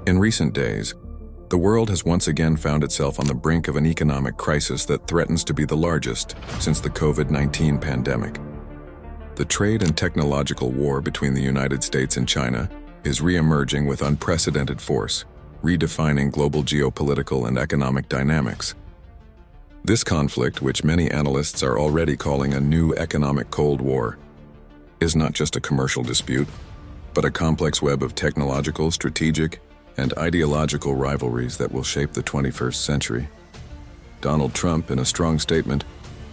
In recent days, the world has once again found itself on the brink of an economic crisis that threatens to be the largest since the COVID-19 pandemic. The trade and technological war between the United States and China is re-emerging with unprecedented force, redefining global geopolitical and economic dynamics. This conflict, which many analysts are already calling a new economic Cold War, is not just a commercial dispute, but a complex web of technological, strategic, and ideological rivalries that will shape the 21st century. Donald Trump, in a strong statement,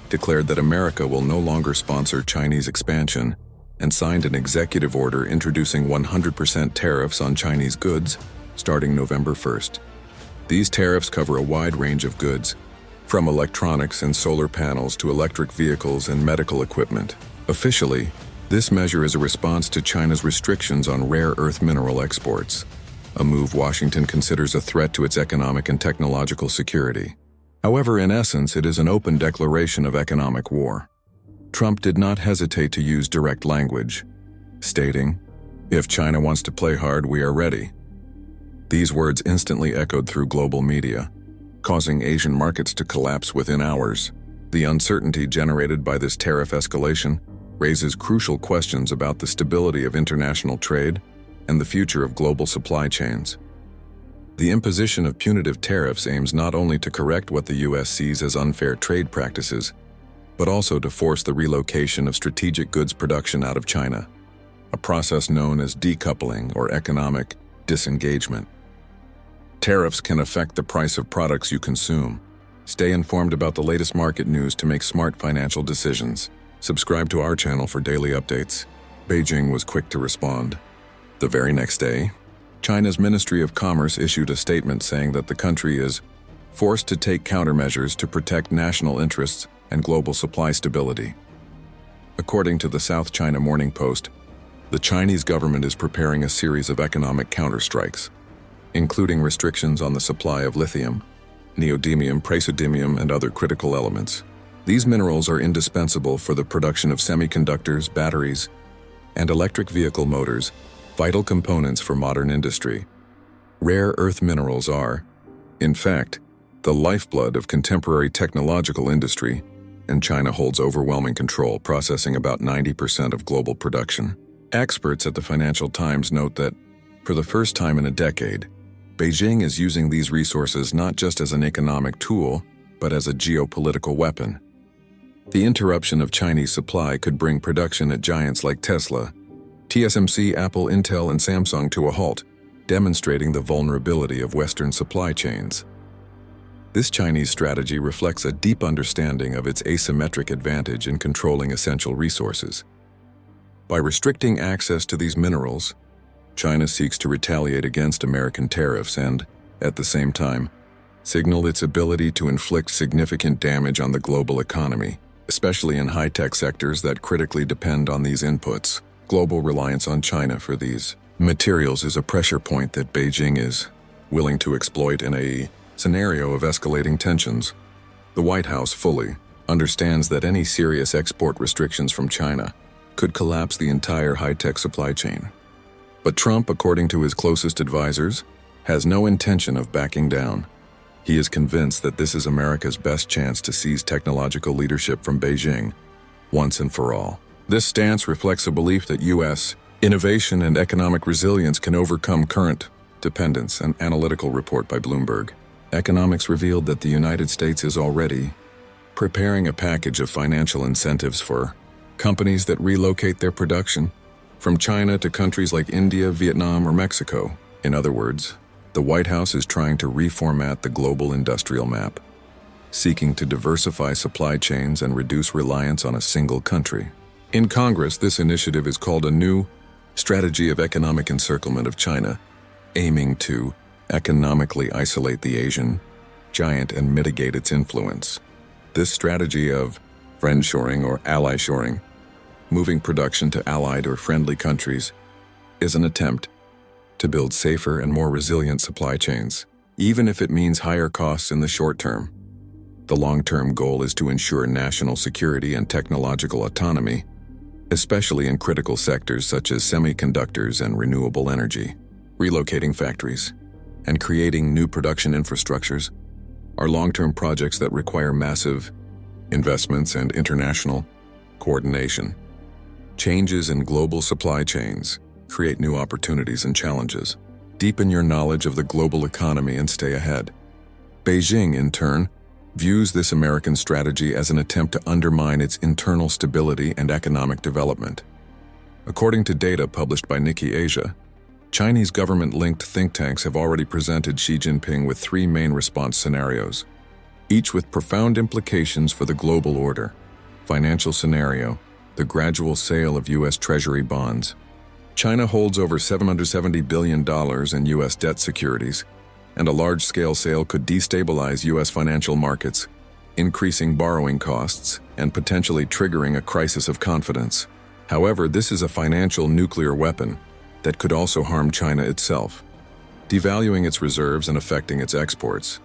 declared that America will no longer sponsor Chinese expansion and signed an executive order introducing 100% tariffs on Chinese goods starting November 1st. These tariffs cover a wide range of goods, from electronics and solar panels to electric vehicles and medical equipment. Officially, this measure is a response to China's restrictions on rare earth mineral exports, a move Washington considers a threat to its economic and technological security. However, in essence, it is an open declaration of economic war. Trump did not hesitate to use direct language, stating, "If China wants to play hard, we are ready." These words instantly echoed through global media, causing Asian markets to collapse within hours. The uncertainty generated by this tariff escalation raises crucial questions about the stability of international trade and the future of global supply chains. The imposition of punitive tariffs aims not only to correct what the U.S. sees as unfair trade practices, but also to force the relocation of strategic goods production out of China, a process known as decoupling or economic disengagement. Tariffs can affect the price of products you consume. Stay informed about the latest market news to make smart financial decisions. Subscribe to our channel for daily updates. Beijing was quick to respond. The very next day, China's Ministry of Commerce issued a statement saying that the country is forced to take countermeasures to protect national interests and global supply stability. According to the South China Morning Post, the Chinese government is preparing a series of economic counterstrikes, including restrictions on the supply of lithium, neodymium, praseodymium, and other critical elements. These minerals are indispensable for the production of semiconductors, batteries, and electric vehicle motors, vital components for modern industry. Rare earth minerals are, in fact, the lifeblood of contemporary technological industry, and China holds overwhelming control, processing about 90% of global production. Experts at the Financial Times note that, for the first time in a decade, Beijing is using these resources not just as an economic tool, but as a geopolitical weapon. The interruption of Chinese supply could bring production at giants like Tesla, TSMC, Apple, Intel, and Samsung to a halt, demonstrating the vulnerability of Western supply chains. This Chinese strategy reflects a deep understanding of its asymmetric advantage in controlling essential resources. By restricting access to these minerals, China seeks to retaliate against American tariffs and, at the same time, signal its ability to inflict significant damage on the global economy, especially in high-tech sectors that critically depend on these inputs. Global reliance on China for these materials is a pressure point that Beijing is willing to exploit in a scenario of escalating tensions. The White House fully understands that any serious export restrictions from China could collapse the entire high-tech supply chain. But Trump, according to his closest advisors, has no intention of backing down. He is convinced that this is America's best chance to seize technological leadership from Beijing, once and for all. This stance reflects a belief that U.S. innovation and economic resilience can overcome current dependence. An analytical report by Bloomberg Economics revealed that the United States is already preparing a package of financial incentives for companies that relocate their production from China to countries like India, Vietnam, or Mexico. In other words, the White House is trying to reformat the global industrial map, seeking to diversify supply chains and reduce reliance on a single country. In Congress, this initiative is called a new strategy of economic encirclement of China, aiming to economically isolate the Asian giant and mitigate its influence. This strategy of friendshoring or ally-shoring, moving production to allied or friendly countries, is an attempt to build safer and more resilient supply chains, even if it means higher costs in the short term. The long-term goal is to ensure national security and technological autonomy, especially in critical sectors such as semiconductors and renewable energy. Relocating factories. and creating new production infrastructures are long-term projects that require massive investments and international coordination. Changes in global supply chains create new opportunities and challenges. Deepen your knowledge of the global economy and stay ahead. Beijing, in turn, views this American strategy as an attempt to undermine its internal stability and economic development. According to data published by Nikkei Asia, Chinese government-linked think tanks have already presented Xi Jinping with three main response scenarios, each with profound implications for the global order. Financial scenario: the gradual sale of U.S. Treasury bonds. China holds over $770 billion in U.S. debt securities, and a large-scale sale could destabilize U.S. financial markets, increasing borrowing costs and potentially triggering a crisis of confidence. However, this is a financial nuclear weapon that could also harm China itself, devaluing its reserves and affecting its exports.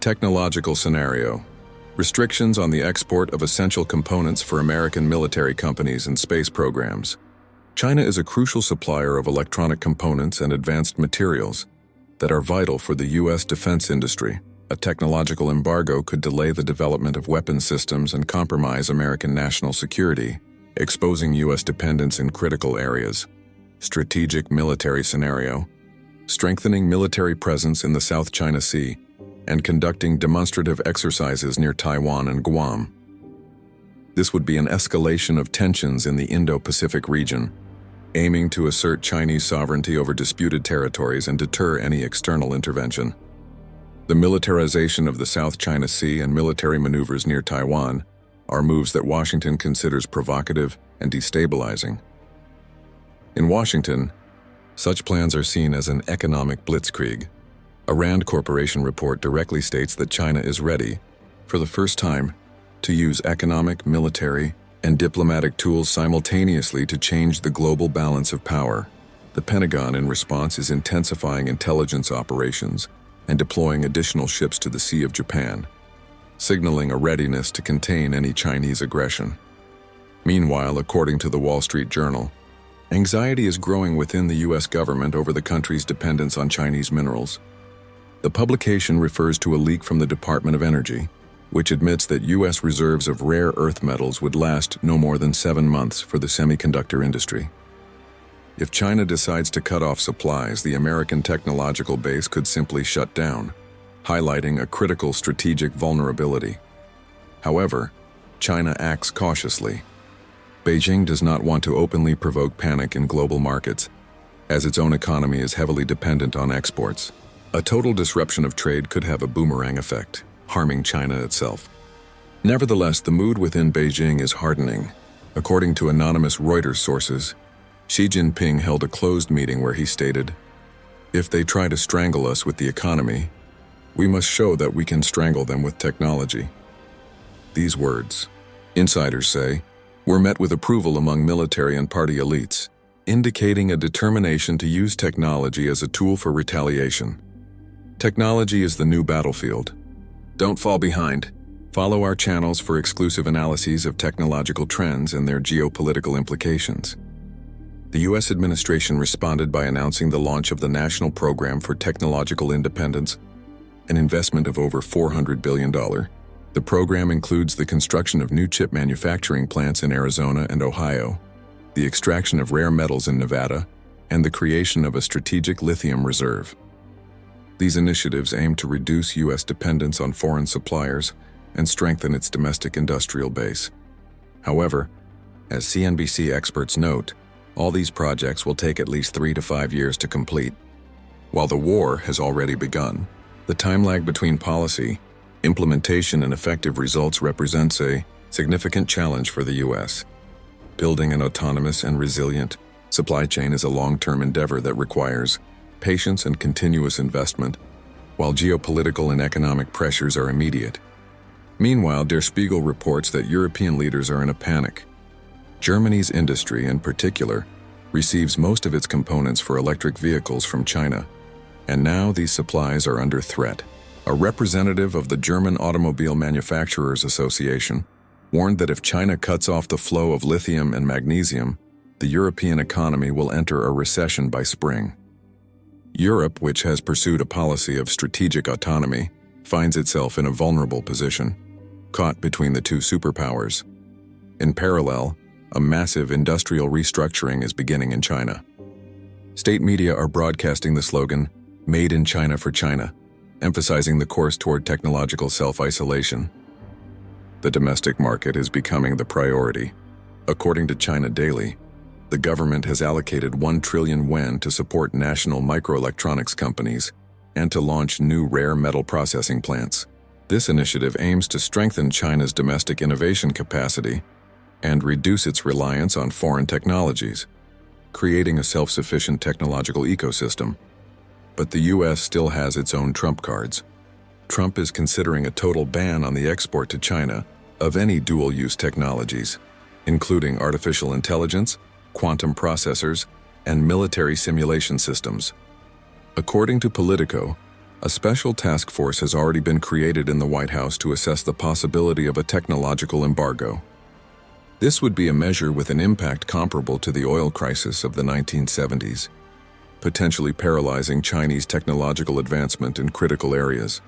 Technological scenario: restrictions on the export of essential components for American military companies and space programs. China is a crucial supplier of electronic components and advanced materials that are vital for the U.S. defense industry. A technological embargo could delay the development of weapon systems and compromise American national security, exposing U.S. dependence in critical areas. Strategic military scenario: strengthening military presence in the South China Sea and conducting demonstrative exercises near Taiwan and Guam. This would be an escalation of tensions in the Indo-Pacific region, aiming to assert Chinese sovereignty over disputed territories and deter any external intervention. The militarization of the South China Sea and military maneuvers near Taiwan are moves that Washington considers provocative and destabilizing. In Washington, such plans are seen as an economic blitzkrieg. A Rand Corporation report directly states that China is ready, for the first time, to use economic, military, and diplomatic tools simultaneously to change the global balance of power. The Pentagon, in response, is intensifying intelligence operations and deploying additional ships to the Sea of Japan, signaling a readiness to contain any Chinese aggression. Meanwhile, according to the Wall Street Journal, anxiety is growing within the U.S. government over the country's dependence on Chinese minerals. The publication refers to a leak from the Department of Energy, which admits that U.S. reserves of rare earth metals would last no more than 7 months for the semiconductor industry. If China decides to cut off supplies, the American technological base could simply shut down, highlighting a critical strategic vulnerability. However, China acts cautiously. Beijing does not want to openly provoke panic in global markets, as its own economy is heavily dependent on exports. A total disruption of trade could have a boomerang effect, harming China itself. Nevertheless, the mood within Beijing is hardening. According to anonymous Reuters sources, Xi Jinping held a closed meeting where he stated, "If they try to strangle us with the economy, we must show that we can strangle them with technology." These words, insiders say, were met with approval among military and party elites, indicating a determination to use technology as a tool for retaliation. Technology is the new battlefield. Don't fall behind. Follow our channels for exclusive analyses of technological trends and their geopolitical implications. The U.S. administration responded by announcing the launch of the National Program for Technological Independence, an investment of over $400 billion. The program includes the construction of new chip manufacturing plants in Arizona and Ohio, the extraction of rare metals in Nevada, and the creation of a strategic lithium reserve. These initiatives aim to reduce U.S. dependence on foreign suppliers and strengthen its domestic industrial base. However, as CNBC experts note, all these projects will take at least 3 to 5 years to complete. While the war has already begun, the time lag between policy, implementation, and effective results represents a significant challenge for the U.S. Building an autonomous and resilient supply chain is a long-term endeavor that requires patience and continuous investment, while geopolitical and economic pressures are immediate. Meanwhile, Der Spiegel reports that European leaders are in a panic. Germany's industry, in particular, receives most of its components for electric vehicles from China, and now these supplies are under threat. A representative of the German Automobile Manufacturers Association warned that if China cuts off the flow of lithium and magnesium, the European economy will enter a recession by spring. Europe, which has pursued a policy of strategic autonomy, finds itself in a vulnerable position, caught between the two superpowers. In parallel, a massive industrial restructuring is beginning in China. State media are broadcasting the slogan, "Made in China for China," emphasizing the course toward technological self-isolation. The domestic market is becoming the priority. According to China Daily, the government has allocated 1 trillion yuan to support national microelectronics companies and to launch new rare metal processing plants. This initiative aims to strengthen China's domestic innovation capacity and reduce its reliance on foreign technologies, creating a self-sufficient technological ecosystem. But the US still has its own trump cards. Trump is considering a total ban on the export to China of any dual-use technologies, including artificial intelligence, quantum processors, and military simulation systems. According to Politico, a special task force has already been created in the White House to assess the possibility of a technological embargo. This would be a measure with an impact comparable to the oil crisis of the 1970s, potentially paralyzing Chinese technological advancement in critical areas.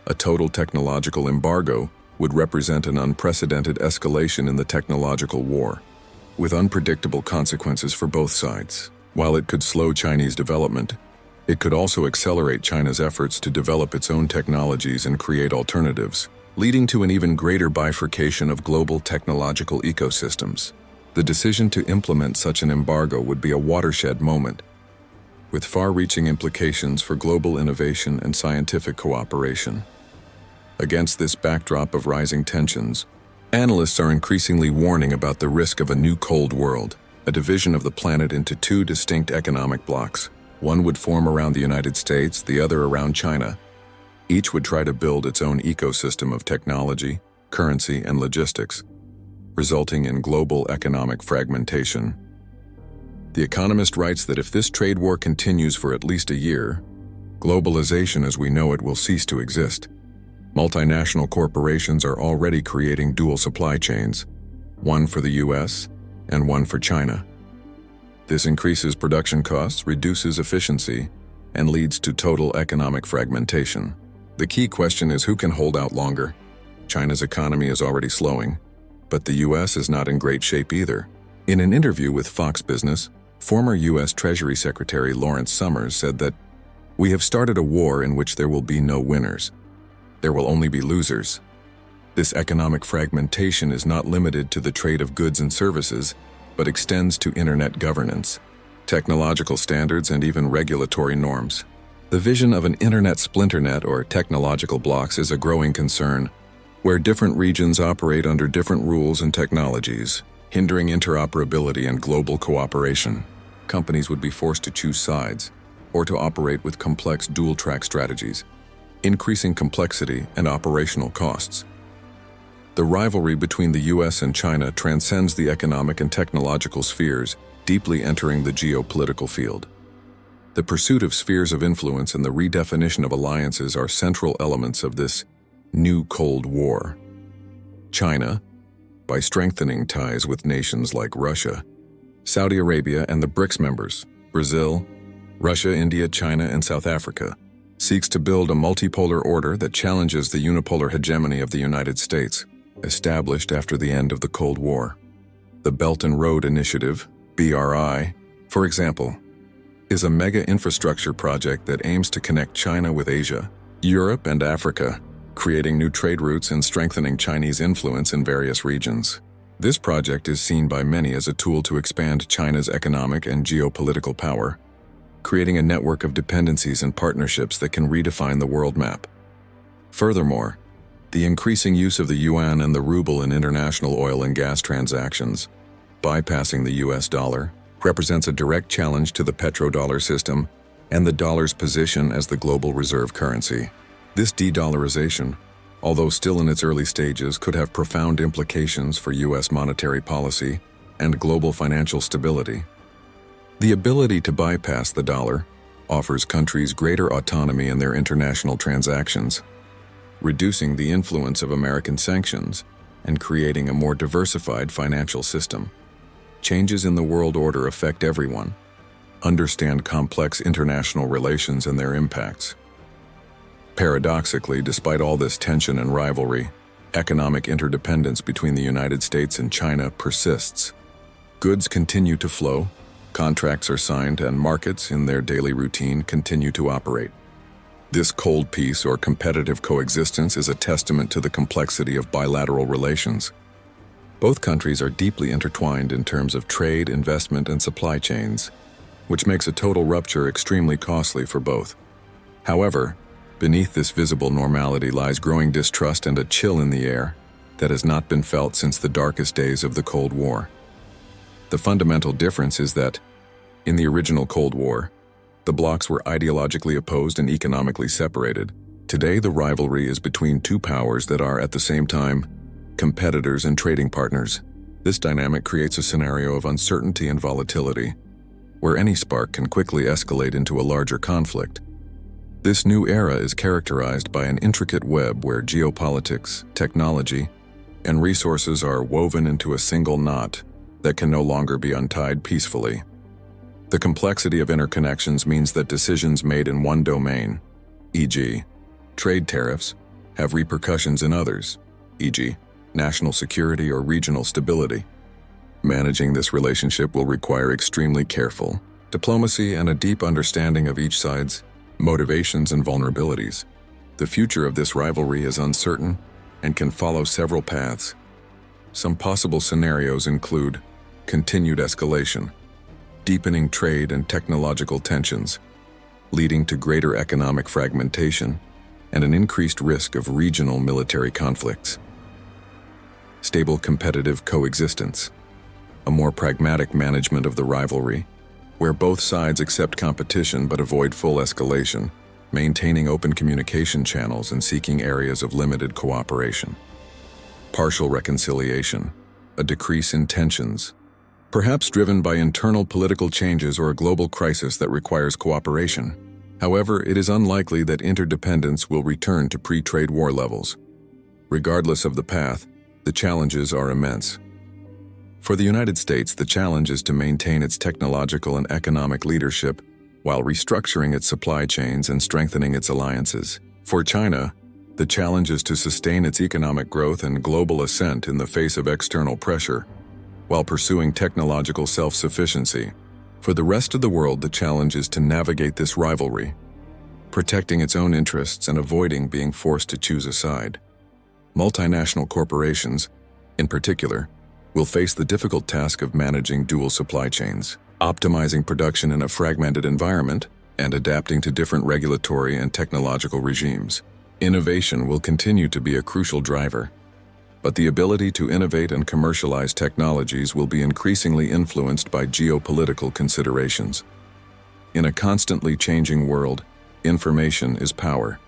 A total technological embargo would represent an unprecedented escalation in the technological war, with unpredictable consequences for both sides. While it could slow Chinese development, it could also accelerate China's efforts to develop its own technologies and create alternatives, leading to an even greater bifurcation of global technological ecosystems. The decision to implement such an embargo would be a watershed moment, with far-reaching implications for global innovation and scientific cooperation. Against this backdrop of rising tensions, analysts are increasingly warning about the risk of a new Cold World, a division of the planet into two distinct economic blocs. One would form around the United States, the other around China. Each would try to build its own ecosystem of technology, currency, and logistics, resulting in global economic fragmentation. The Economist writes that if this trade war continues for at least a year, globalization as we know it will cease to exist. Multinational corporations are already creating dual supply chains, one for the US and one for China. This increases production costs, reduces efficiency, and leads to total economic fragmentation. The key question is who can hold out longer. China's economy is already slowing, but the US is not in great shape either. In an interview with Fox Business, former US Treasury Secretary Lawrence Summers said that, "We have started a war in which there will be no winners. There will only be losers." This economic fragmentation is not limited to the trade of goods and services, but extends to internet governance, technological standards, and even regulatory norms. The vision of an internet splinternet or technological blocks is a growing concern, where different regions operate under different rules and technologies, hindering interoperability and global cooperation. Companies would be forced to choose sides, or to operate with complex dual-track strategies, increasing complexity and operational costs. The rivalry between the US and China transcends the economic and technological spheres, deeply entering the geopolitical field. The pursuit of spheres of influence and the redefinition of alliances are central elements of this new Cold War. China, by strengthening ties with nations like Russia, Saudi Arabia, and the BRICS members, Brazil, Russia, India, China, and South Africa, seeks to build a multipolar order that challenges the unipolar hegemony of the United States, established after the end of the Cold War. The Belt and Road Initiative, BRI, for example, is a mega infrastructure project that aims to connect China with Asia, Europe, and Africa, creating new trade routes and strengthening Chinese influence in various regions. This project is seen by many as a tool to expand China's economic and geopolitical power, creating a network of dependencies and partnerships that can redefine the world map. Furthermore, the increasing use of the yuan and the ruble in international oil and gas transactions, bypassing the US dollar, represents a direct challenge to the petrodollar system and the dollar's position as the global reserve currency. This de-dollarization, although still in its early stages, could have profound implications for US monetary policy and global financial stability. The ability to bypass the dollar offers countries greater autonomy in their international transactions, reducing the influence of American sanctions and creating a more diversified financial system. Changes in the world order affect everyone, understand complex international relations and their impacts. Paradoxically, despite all this tension and rivalry, economic interdependence between the United States and China persists. Goods continue to flow, contracts are signed, and markets, in their daily routine, continue to operate. This cold peace or competitive coexistence is a testament to the complexity of bilateral relations. Both countries are deeply intertwined in terms of trade, investment, and supply chains, which makes a total rupture extremely costly for both. However, beneath this visible normality lies growing distrust and a chill in the air that has not been felt since the darkest days of the Cold War. The fundamental difference is that, in the original Cold War, the blocs were ideologically opposed and economically separated. Today, the rivalry is between two powers that are, at the same time, competitors and trading partners. This dynamic creates a scenario of uncertainty and volatility, where any spark can quickly escalate into a larger conflict. This new era is characterized by an intricate web where geopolitics, technology, and resources are woven into a single knot that can no longer be untied peacefully. The complexity of interconnections means that decisions made in one domain, e.g., trade tariffs, have repercussions in others, e.g., national security or regional stability. Managing this relationship will require extremely careful diplomacy and a deep understanding of each side's motivations and vulnerabilities. The future of this rivalry is uncertain and can follow several paths. Some possible scenarios include continued escalation, deepening trade and technological tensions, leading to greater economic fragmentation and an increased risk of regional military conflicts. Stable competitive coexistence, a more pragmatic management of the rivalry, where both sides accept competition but avoid full escalation, maintaining open communication channels and seeking areas of limited cooperation. Partial reconciliation, a decrease in tensions, perhaps driven by internal political changes or a global crisis that requires cooperation. However, it is unlikely that interdependence will return to pre-trade war levels. Regardless of the path, the challenges are immense. For the United States, the challenge is to maintain its technological and economic leadership while restructuring its supply chains and strengthening its alliances. For China, the challenge is to sustain its economic growth and global ascent in the face of external pressure, while pursuing technological self-sufficiency. For the rest of the world, the challenge is to navigate this rivalry, protecting its own interests and avoiding being forced to choose a side. Multinational corporations, in particular, will face the difficult task of managing dual supply chains, optimizing production in a fragmented environment, and adapting to different regulatory and technological regimes. Innovation will continue to be a crucial driver, but the ability to innovate and commercialize technologies will be increasingly influenced by geopolitical considerations. In a constantly changing world, information is power.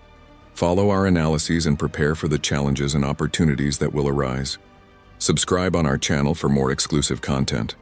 Follow our analyses and prepare for the challenges and opportunities that will arise. Subscribe on our channel for more exclusive content.